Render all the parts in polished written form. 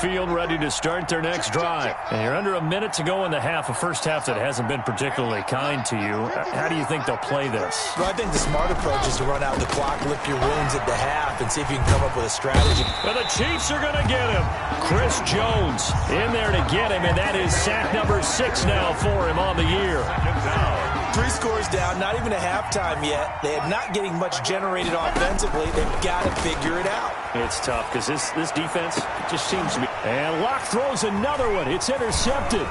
field ready to start their next drive. And you're under a minute to go in the half, a first half that hasn't been particularly kind to you. How do you think they'll play this? Well, I think the smart approach is to run out the clock, lick your wounds at the half, and see if you can come up with a strategy. Well, the Chiefs are going to get him. Chris Jones in there to get him, and that is sack number 6 now for him on the year. 3 scores down, not even a halftime yet. They are not getting much generated offensively. They've got to figure it out. It's tough because this defense just seems to be. And Locke throws another one. It's intercepted.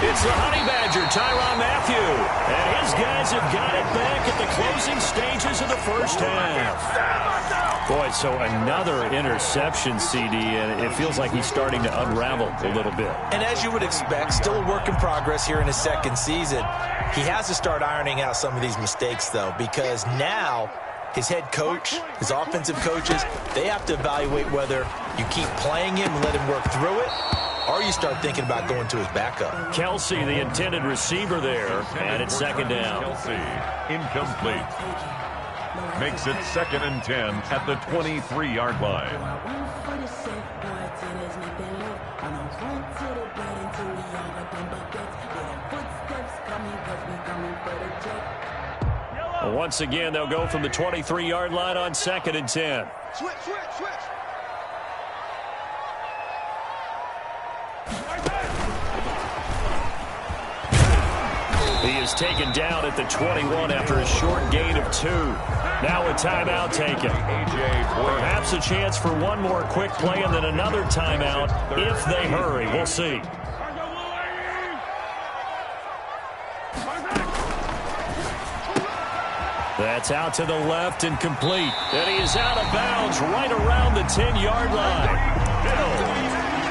It's the Honey Badger, Tyrann Mathieu. And his guys have got it back at the closing stages of the first half. Boy, so another interception, CD, and it feels like he's starting to unravel a little bit. And as you would expect, still a work in progress here in his second season. He has to start ironing out some of these mistakes, though, because now his head coach, his offensive coaches, they have to evaluate whether you keep playing him and let him work through it, or you start thinking about going to his backup. Kelsey, the intended receiver there, and it's second down. Kelsey, incomplete. Makes it 2nd and 10 at the 23-yard line. Once again, they'll go from the 23-yard line on 2nd and 10. Switch. He is taken down at the 21 after a short gain of 2. Now a timeout taken. Perhaps a chance for one more quick play and then another timeout if they hurry. We'll see. That's out to the left and complete. And he is out of bounds right around the 10-yard line.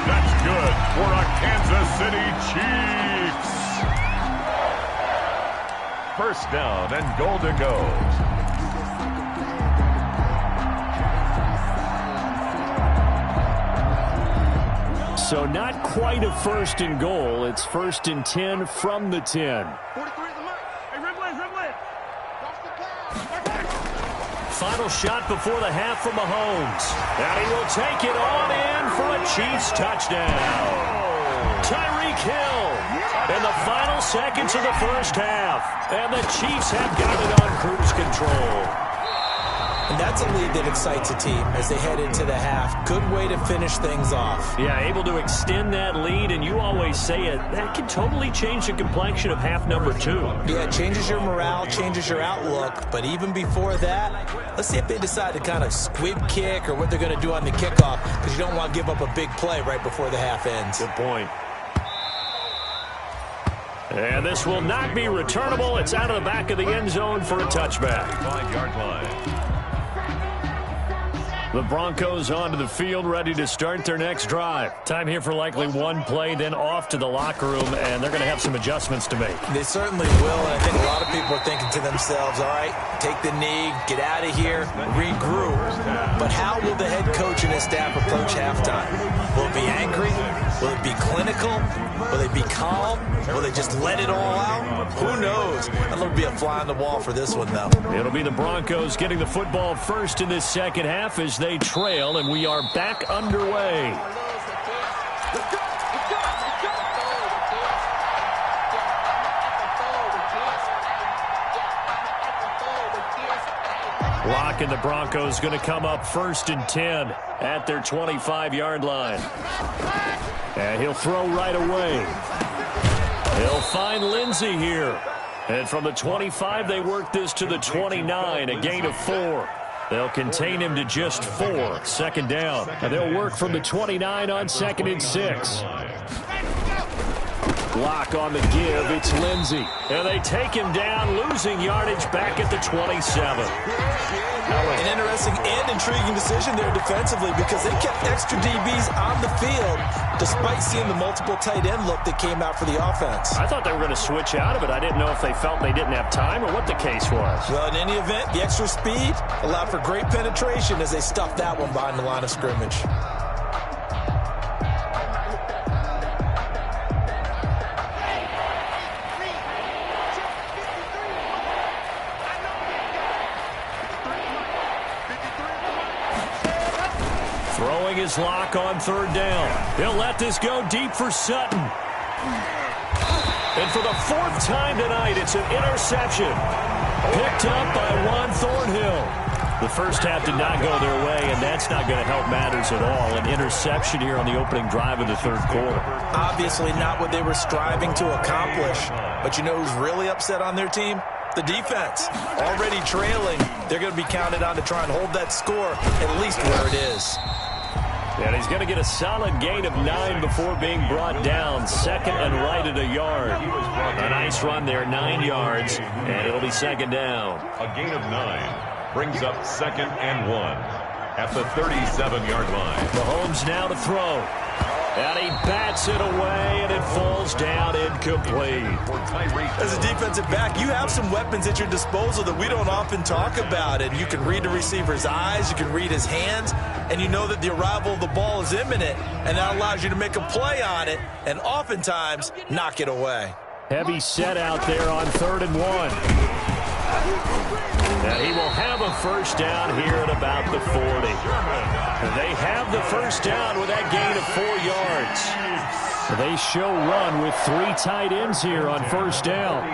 That's good for a Kansas City Chiefs. First down and goal to go. So not quite a 1st and goal. It's 1st and 10 from the 10. Final shot before the half from Mahomes. And he will take it on in for a Chiefs touchdown. Tyreek Hill in the final seconds of the first half. And the Chiefs have got it on cruise control. And that's a lead that excites a team as they head into the half. Good way to finish things off. Yeah, able to extend that lead, and you always say it, that can totally change the complexion of half number 2. Yeah, it changes your morale, changes your outlook. But even before that, let's see if they decide to kind of squib kick or what they're going to do on the kickoff, because you don't want to give up a big play right before the half ends. Good point. And this will not be returnable. It's out of the back of the end zone for a touchback. 5-yard line. The Broncos onto the field, ready to start their next drive. Time here for likely one play, then off to the locker room, and they're going to have some adjustments to make. They certainly will, and I think a lot of people are thinking to themselves, all right, take the knee, get out of here, regroup. But how will the head coach and his staff approach halftime? Will it be angry? Will it be clinical? Will they be calm? Will they just let it all out? Who knows? That'll be a fly on the wall for this one, though. It'll be the Broncos getting the football first in this second half as they trail, and we are back underway. Locke and the Broncos going to come up 1st and 10 at their 25-yard line. And he'll throw right away. He'll find Lindsey here. And from the 25, they work this to the 29, a gain of 4. They'll contain him to just 4, 2nd down. And they'll work from the 29 on 2nd and 6. Locke on the give. It's Lindsey. And they take him down, losing yardage back at the 27. An interesting and intriguing decision there defensively because they kept extra DBs on the field despite seeing the multiple tight end look that came out for the offense. I thought they were going to switch out of it. I didn't know if they felt they didn't have time or what the case was. Well, in any event, the extra speed allowed for great penetration as they stuffed that one behind the line of scrimmage. his lock on third down. He'll let this go deep for Sutton. And for the fourth time tonight, it's an interception. Picked up by Juan Thornhill. The first half did not go their way, and that's not going to help matters at all. An interception here on the opening drive of the third quarter. Obviously not what they were striving to accomplish. But you know who's really upset on their team? The defense. Already trailing. They're going to be counted on to try and hold that score at least where it is. And he's going to get a solid gain of 9 before being brought down. Second and right at a yard. A nice run there, 9 yards, and it'll be second down. A gain of 9 brings up second and 1 at the 37-yard line. Mahomes now to throw. And he bats it away, and it falls down incomplete. As a defensive back, you have some weapons at your disposal that we don't often talk about. And you can read the receiver's eyes, you can read his hands, and you know that the arrival of the ball is imminent, and that allows you to make a play on it and oftentimes knock it away. Heavy set out there on 3rd and 1. And he will have a first down here at about the 40. They have the first down with that gain of 4 yards. They show run with 3 tight ends here on first down.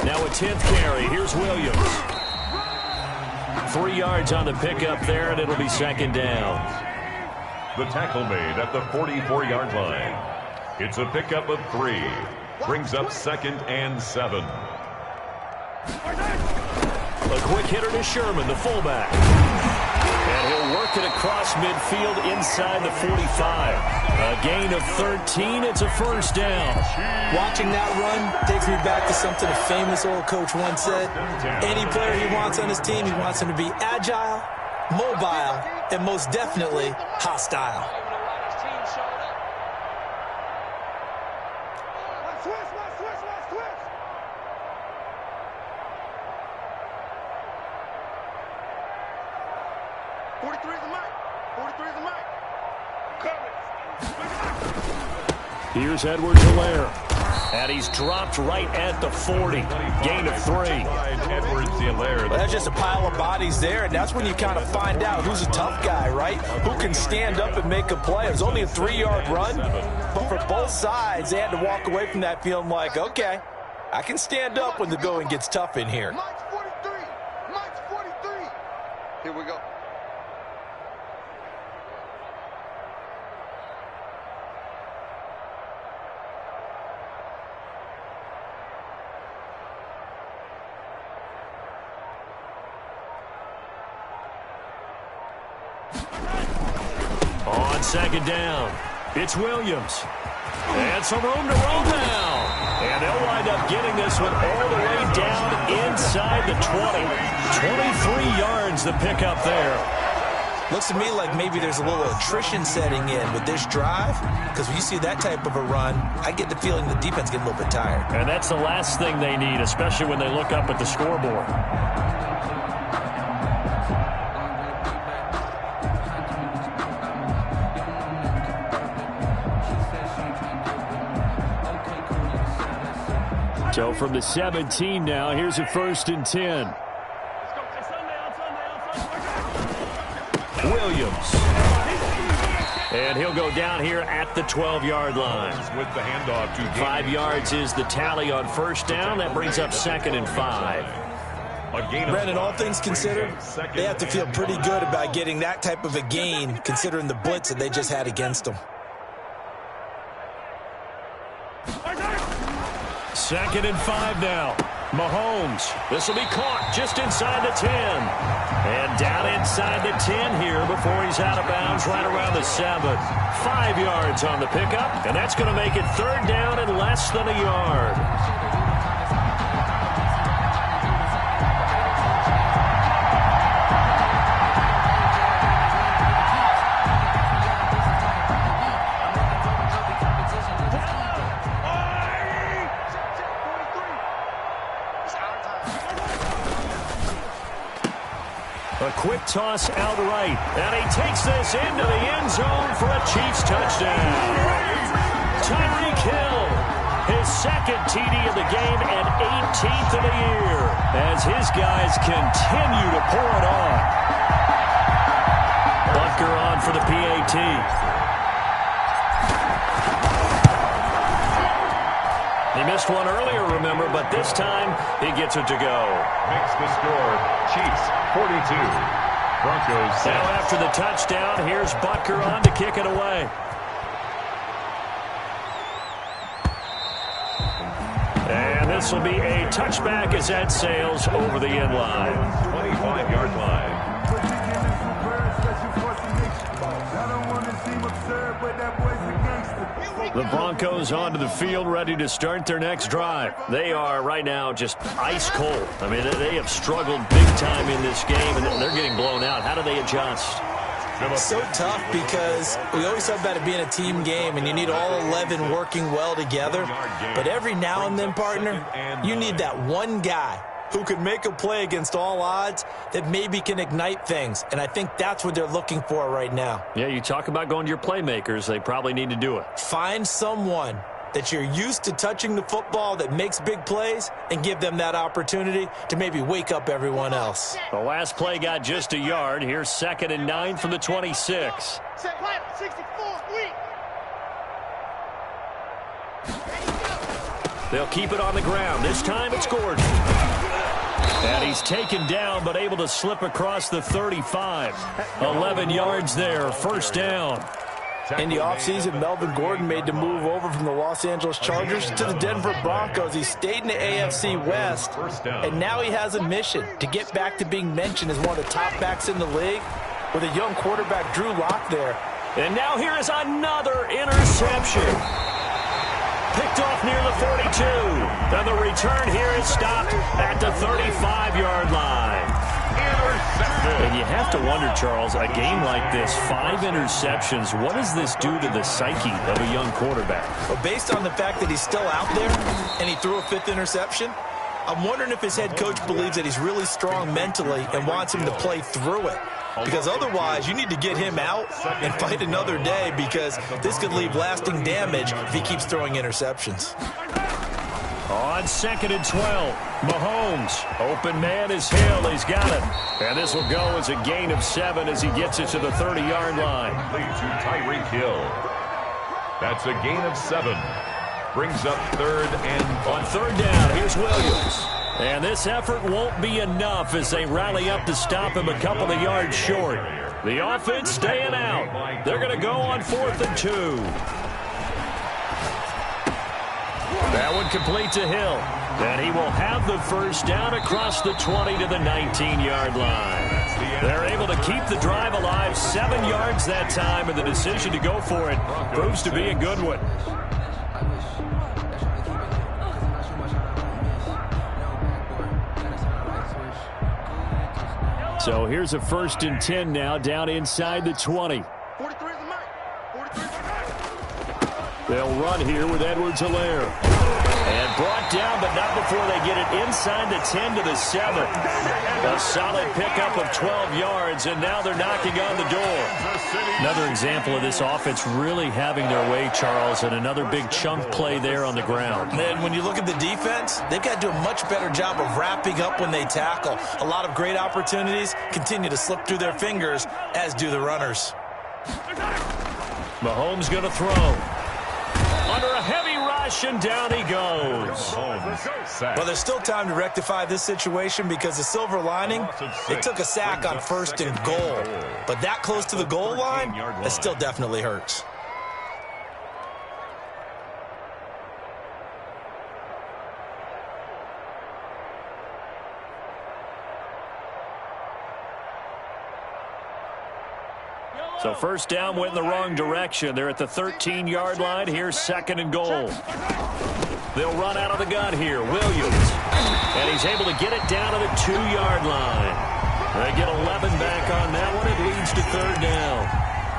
Now a 10th carry. Here's Williams. 3 yards on the pickup there, and it'll be second down. The tackle made at the 44-yard line. It's a pickup of 3. Brings up second and 7. A quick hitter to Sherman, the fullback. And he'll work it across midfield inside the 45. A gain of 13. It's a first down. Watching that run takes me back to something a famous old coach once said. Any player he wants on his team, he wants him to be agile, mobile, and most definitely hostile. Here's Edwards-Helaire. And he's dropped right at the 40. Gain of 3. Edwards-Helaire. Well, that's just a pile of bodies there, and that's when you kind of find out who's a tough guy, right? Who can stand up and make a play. It was only a 3-yard run, but for both sides, they had to walk away from that feeling like, okay, I can stand up when the going gets tough in here. Mike's 43. Mike's 43. Here we go. On second down, it's Williams. And some room to roll now. And they'll wind up getting this one all the way down inside the 20. 23 yards the pickup there. Looks to me like maybe there's a little attrition setting in with this drive, because when you see that type of a run, I get the feeling the defense getting a little bit tired. And that's the last thing they need, especially when they look up at the scoreboard. So from the 17 now, here's a 1st and 10. Williams. And he'll go down here at the 12-yard line. With the handoff to 5 yards is the tally on first down. That brings up 2nd and 5. Brandon, all things considered, they have to feel pretty good about getting that type of a gain, considering the blitz that they just had against them. 2nd and 5 now. Mahomes. This will be caught just inside the 10. And down inside the 10 here before he's out of bounds right around the 7. 5 yards on the pickup, and that's going to make it 3rd down and less than a yard. quick toss out right. And he takes this into the end zone for a Chiefs touchdown. Tyreek Hill, his second TD of the game and 18th of the year, as his guys continue to pour it on. Butker on for the PAT. He missed one earlier, remember, but this time he gets it to go. Makes the score, Chiefs 42, Broncos 6. Now after the touchdown, here's Butker on to kick it away. And this will be a touchback as that sails over the end line. 25-yard line. The Broncos onto the field, ready to start their next drive. They are right now just ice cold. I mean, they have struggled big time in this game, and they're getting blown out. How do they adjust? So tough because we always talk about it being a team game, and you need all 11 working well together. But every now and then, partner, you need that one guy who could make a play against all odds that maybe can ignite things. And I think that's what they're looking for right now. Yeah, you talk about going to your playmakers. They probably need to do it. Find someone that you're used to touching the football that makes big plays and give them that opportunity to maybe wake up everyone else. The last play got just a yard. Here's 2nd and 9 from the 26. They'll keep it on the ground. This time it's Gordon. And he's taken down but able to slip across the 35. 11 yards there, first down. In the offseason, Melvin Gordon made the move over from the Los Angeles Chargers to the Denver Broncos. He stayed in the AFC West, and now he has a mission to get back to being mentioned as one of the top backs in the league with a young quarterback, Drew Lock, there. And now here is another interception. Picked off near the 42. And the return here is stopped at the 35-yard line. And you have to wonder, Charles, a game like this, 5 interceptions, what does this do to the psyche of a young quarterback? Well, based on the fact that he's still out there and he threw a 5th interception, I'm wondering if his head coach believes that he's really strong mentally and wants him to play through it. Because otherwise, you need to get him out and fight another day, because this could leave lasting damage if he keeps throwing interceptions. On 2nd and 12, Mahomes. Open man is Hill. He's got it. And this will go as a gain of 7 as he gets it to the 30-yard line. Lead to Tyreek Hill. That's a gain of 7. Brings up 3rd and on 3rd down, here's Williams. And this effort won't be enough as they rally up to stop him a couple of yards short. The offense staying out. They're going to go on 4th and 2. That one complete to Hill. And he will have the first down across the 20 to the 19-yard line. They're able to keep the drive alive, 7 yards that time, and the decision to go for it proves to be a good one. So here's a 1st and 10 now, down inside the 20. They'll run here with Edwards-Helaire. And brought down, but not before they get it inside the 10 to the 7. A solid pickup of 12 yards, and now they're knocking on the door. Another example of this offense really having their way, Charles, and another big chunk play there on the ground. And when you look at the defense, they've got to do a much better job of wrapping up when they tackle. A lot of great opportunities continue to slip through their fingers, as do the runners. Mahomes going to throw. Under a heavy rush, and down he goes. Well, there's still time to rectify this situation, because the silver lining, they took a sack on 1st and goal. But that close to the goal line, that still definitely hurts. So first down went in the wrong direction. They're at the 13-yard line. Here's 2nd and goal. They'll run out of the gun here. Williams. And he's able to get it down to the 2-yard line. They get 11 back on that one. It leads to 3rd down.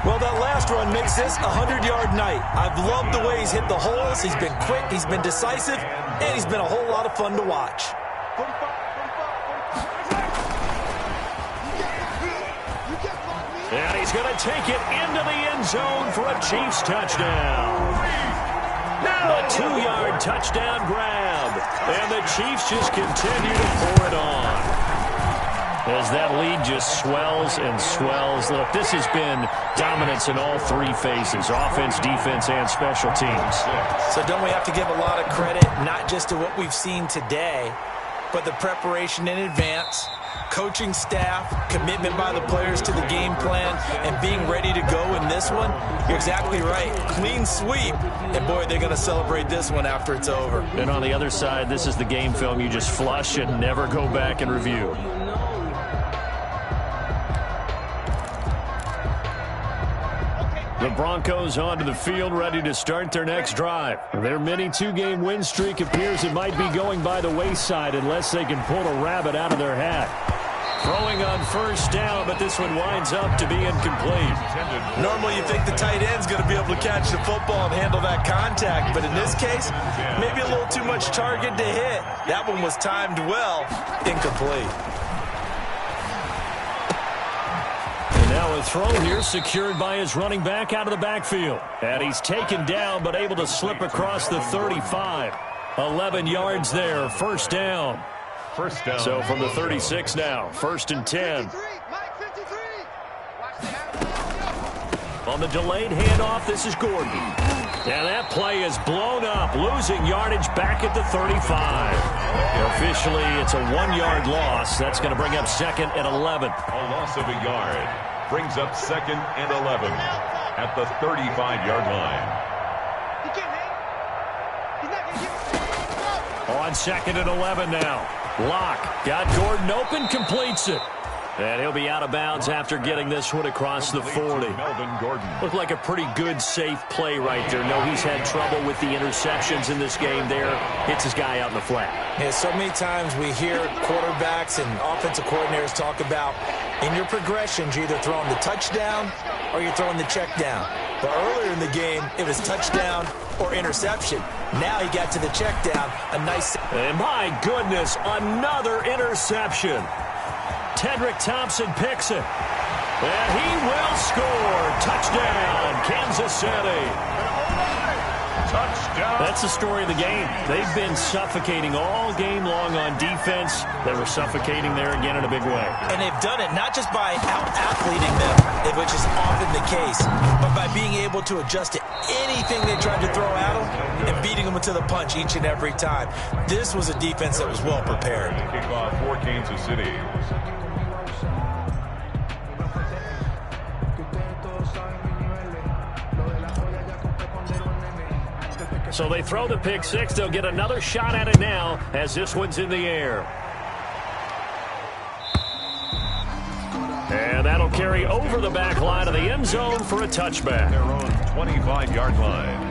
Well, that last run makes this a 100-yard night. I've loved the way he's hit the holes. He's been quick, he's been decisive, and he's been a whole lot of fun to watch. And he's going to take it into the end zone for a Chiefs touchdown. A 2-yard touchdown grab. And the Chiefs just continue to pour it on. As that lead just swells and swells. Look, this has been dominance in all three phases, offense, defense, and special teams. So don't we have to give a lot of credit, not just to what we've seen today, but the preparation in advance, coaching staff, commitment by the players to the game plan, and being ready to go in this one? You're exactly right. Clean sweep. And, boy, they're going to celebrate this one after it's over. And on the other side, this is the game film you just flush and never go back and review. The Broncos onto the field, ready to start their next drive. Their mini 2-game win streak appears it might be going by the wayside unless they can pull a rabbit out of their hat. Throwing on first down, but this one winds up to be incomplete. Normally you think the tight end's going to be able to catch the football and handle that contact, but in this case, maybe a little too much target to hit. That one was timed well, incomplete. Now a throw here secured by his running back out of the backfield. And he's taken down but able to slip across the 35. 11 yards there, first down. So from the 36 now, 1st and 10. On the delayed handoff, this is Gordon. And that play is blown up, losing yardage back at the 35. Officially, it's a 1-yard loss. That's going to bring up 2nd and 11. A loss of a yard brings up 2nd and 11 at the 35-yard line. On 2nd and 11 now. Locke got Gordon open, completes it. And he'll be out of bounds after getting this one across the 40. Looked like a pretty good, safe play right there. No, he's had trouble with the interceptions in this game there. Hits his guy out in the flat. Yeah, so many times we hear quarterbacks and offensive coordinators talk about in your progressions, you're either throwing the touchdown or you're throwing the check down. But earlier in the game, it was touchdown or interception. Now he got to the check down. A nice... And my goodness, another interception. Tedrick Thompson picks it. And he will score. Touchdown, Kansas City. Touchdown. That's the story of the game. They've been suffocating all game long on defense. They were suffocating there again in a big way. And they've done it not just by out-athleting them, which is often the case, but by being able to adjust to anything they tried to throw at them and beating them to the punch each and every time. This was a defense that was well prepared. Kickoff for Kansas City. So they throw the pick six. They'll get another shot at it now as this one's in the air. And that'll carry over the back line of the end zone for a touchback. Their own 25-yard line.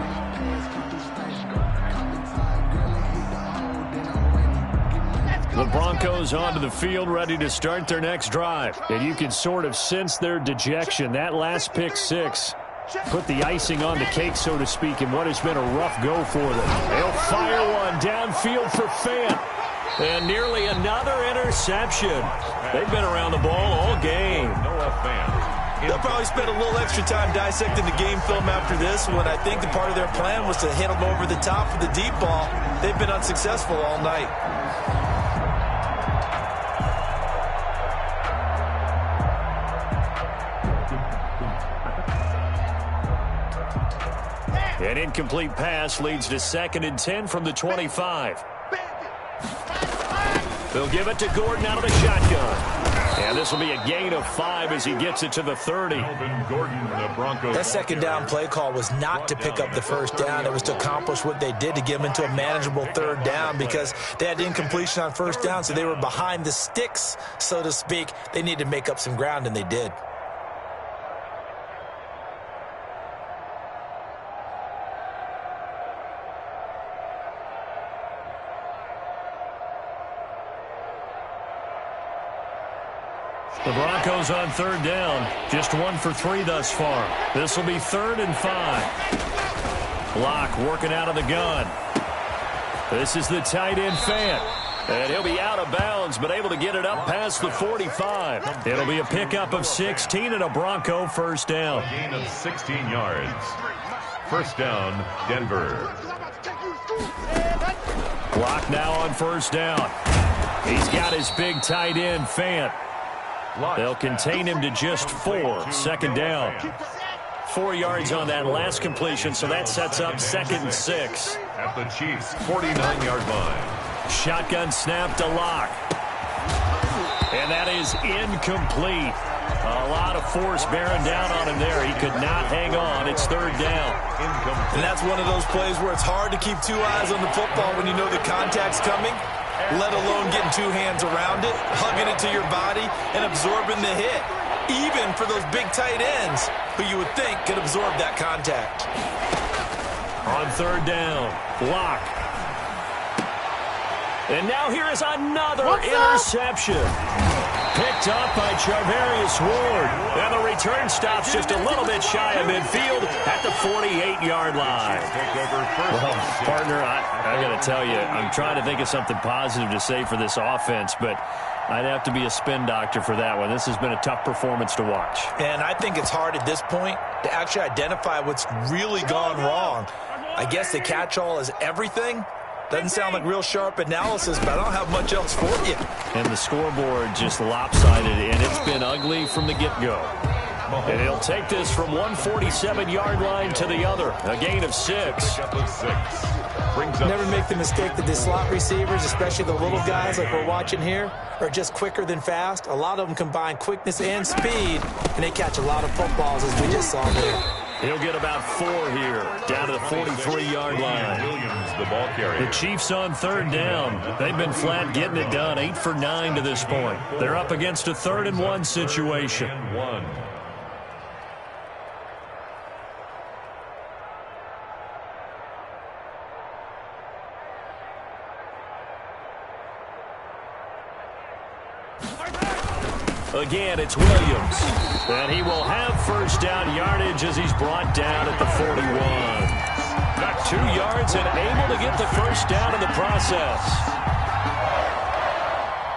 The Broncos onto the field, ready to start their next drive. And you can sort of sense their dejection. That last pick six put the icing on the cake, so to speak, in what has been a rough go for them. They'll fire one downfield for Fant. And nearly another interception. They've been around the ball all game. They'll probably spend a little extra time dissecting the game film after this one. I think the part of their plan was to hit them over the top with the deep ball. They've been unsuccessful all night. An incomplete pass leads to 2nd and 10 from the 25. They'll give it to Gordon out of the shotgun. And this will be a gain of 5 as he gets it to the 30. That second down play call was not to pick up the first down. It was to accomplish what they did, to get them into a manageable third down, because they had incompletion on first down, so they were behind the sticks, so to speak. They needed to make up some ground, and they did. The Broncos on third down. Just 1 for 3 thus far. This will be 3rd and 5. Locke working out of the gun. This is the tight end Fant. And he'll be out of bounds, but able to get it up past the 45. It'll be a pickup of 16 and a Bronco first down. A gain of 16 yards. First down, Denver. Clock now on first down. He's got his big tight end, Fant. They'll contain him to just 4. Second down. 4 yards on that last completion, so that sets up 2nd and 6. At the Chiefs' 49-yard line. Shotgun snap to Locke. And that is incomplete. A lot of force bearing down on him there. He could not hang on. It's 3rd down. And that's one of those plays where it's hard to keep 2 eyes on the football when you know the contact's coming, let alone getting 2 hands around it, hugging it to your body, and absorbing the hit. Even for those big tight ends who you would think could absorb that contact. On 3rd down, Locke. And now here is another interception. Picked up by Charvarius Ward. And the return stops just a little bit shy of midfield at the 48-yard line. Well, partner, I got to tell you, I'm trying to think of something positive to say for this offense, but I'd have to be a spin doctor for that one. This has been a tough performance to watch. And I think it's hard at this point to actually identify what's really gone wrong. I guess the catch-all is everything. Doesn't sound like real sharp analysis, but I don't have much else for you. And the scoreboard just lopsided, and it's been ugly from the get-go. And he'll take this from 147-yard line to the other. A gain of 6. Never make the mistake that the slot receivers, especially the little guys like we're watching here, are just quicker than fast. A lot of them combine quickness and speed, and they catch a lot of footballs, as we just saw there. He'll get about 4 here, down to the 43-yard line. Williams, the ball carrier. The Chiefs on 3rd down. They've been flat getting it done, 8 for 9 to this point. They're up against a 3rd and 1 situation. Again, it's Williams. And he will have first down yardage as he's brought down at the 41. Got 2 yards and able to get the first down in the process.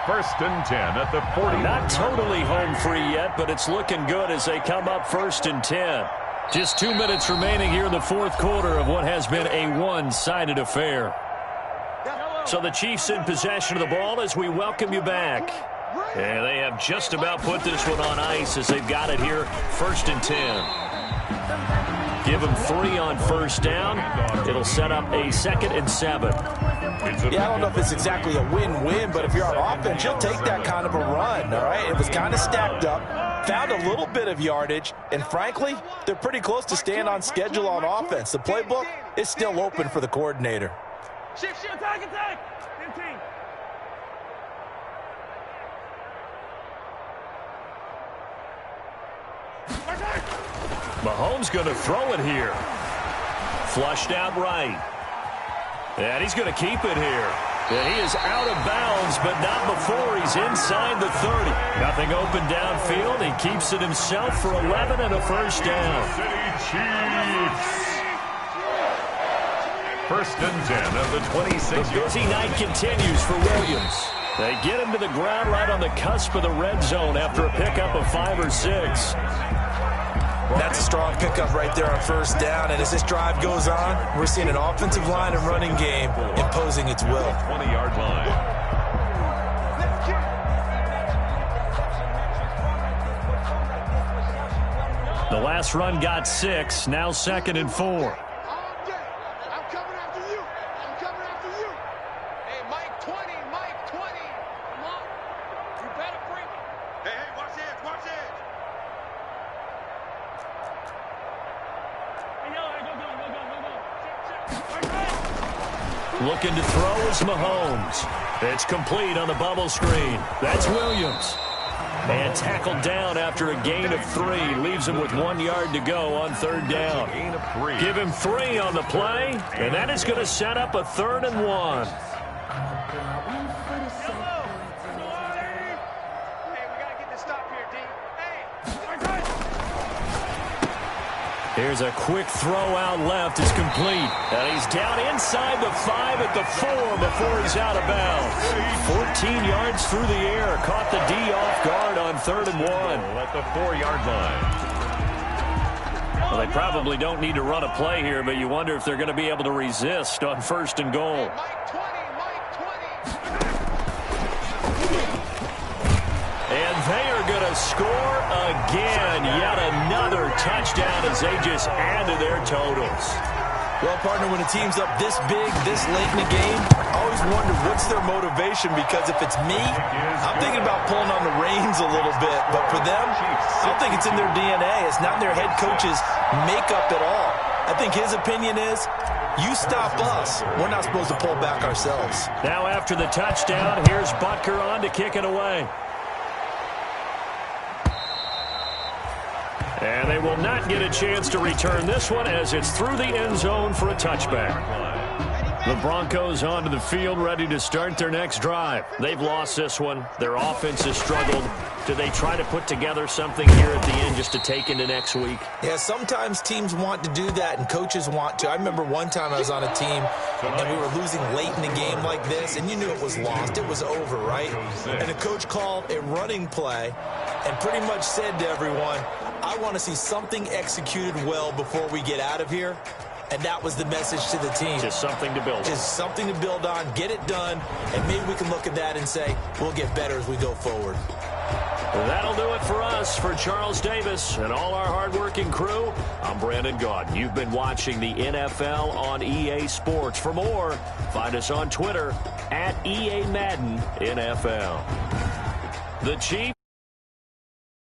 1st and 10 at the 40. Not totally home free yet, but it's looking good as they come up 1st and 10. Just 2 minutes remaining here in the 4th quarter of what has been a one-sided affair. So the Chiefs in possession of the ball as we welcome you back. And they have just about put this one on ice as they've got it here, 1st and 10. Give them 3 on first down. It'll set up a 2nd and 7. Yeah, I don't know if it's exactly a win-win, but if you're on offense, you'll take that kind of a run, all right? It was kind of stacked up, found a little bit of yardage, and frankly, they're pretty close to staying on schedule on offense. The playbook is still open for the coordinator. Shift, attack, attack! 15. Mahomes going to throw it here. Flushed out right. And he's going to keep it here. And he is out of bounds, but not before he's inside the 30. Nothing open downfield. He keeps it himself for 11 and a first down. City Chiefs. 1st and 10 of the 26. The busy night continues for Williams. They get him to the ground right on the cusp of the red zone after a pickup of 5 or 6. That's a strong pickup right there on first down. And as this drive goes on, we're seeing an offensive line and running game imposing its will. 20-yard line. The last run got 6. Now 2nd and 4. Looking to throw is Mahomes. It's complete on the bubble screen. That's Williams. And tackled down after a gain of 3. Leaves him with 1 yard to go on 3rd down. Give him 3 on the play, and that is going to set up a 3rd and 1. Here's a quick throw out left. It's complete. And he's down inside the 5 at the 4 before he's out of bounds. 14 yards through the air. Caught the D off guard on 3rd and 1. At the 4-yard line. Well, they probably don't need to run a play here, but you wonder if they're going to be able to resist on 1st and goal. And they are going to score again. Yet another touchdown as they just add to their totals. Well, partner, when a team's up this big, this late in the game, I always wonder what's their motivation, because if it's me, I'm thinking about pulling on the reins a little bit. But for them, I don't think it's in their DNA. It's not in their head coach's makeup at all. I think his opinion is, you stop us, we're not supposed to pull back ourselves. Now after the touchdown, here's Butker on to kick it away. And they will not get a chance to return this one as it's through the end zone for a touchback. The Broncos onto the field, ready to start their next drive. They've lost this one. Their offense has struggled. Do they try to put together something here at the end just to take into next week? Yeah, sometimes teams want to do that and coaches want to. I remember one time I was on a team and we were losing late in the game like this, and you knew it was lost. It was over, right? And the coach called a running play and pretty much said to everyone, I want to see something executed well before we get out of here. And that was the message to the team. Just something to build on. Just something to build on, get it done, and maybe we can look at that and say, we'll get better as we go forward. That'll do it for us. For Charles Davis and all our hardworking crew, I'm Brandon Gaudin. You've been watching the NFL on EA Sports. For more, find us on Twitter @EA Madden NFL. The Chiefs.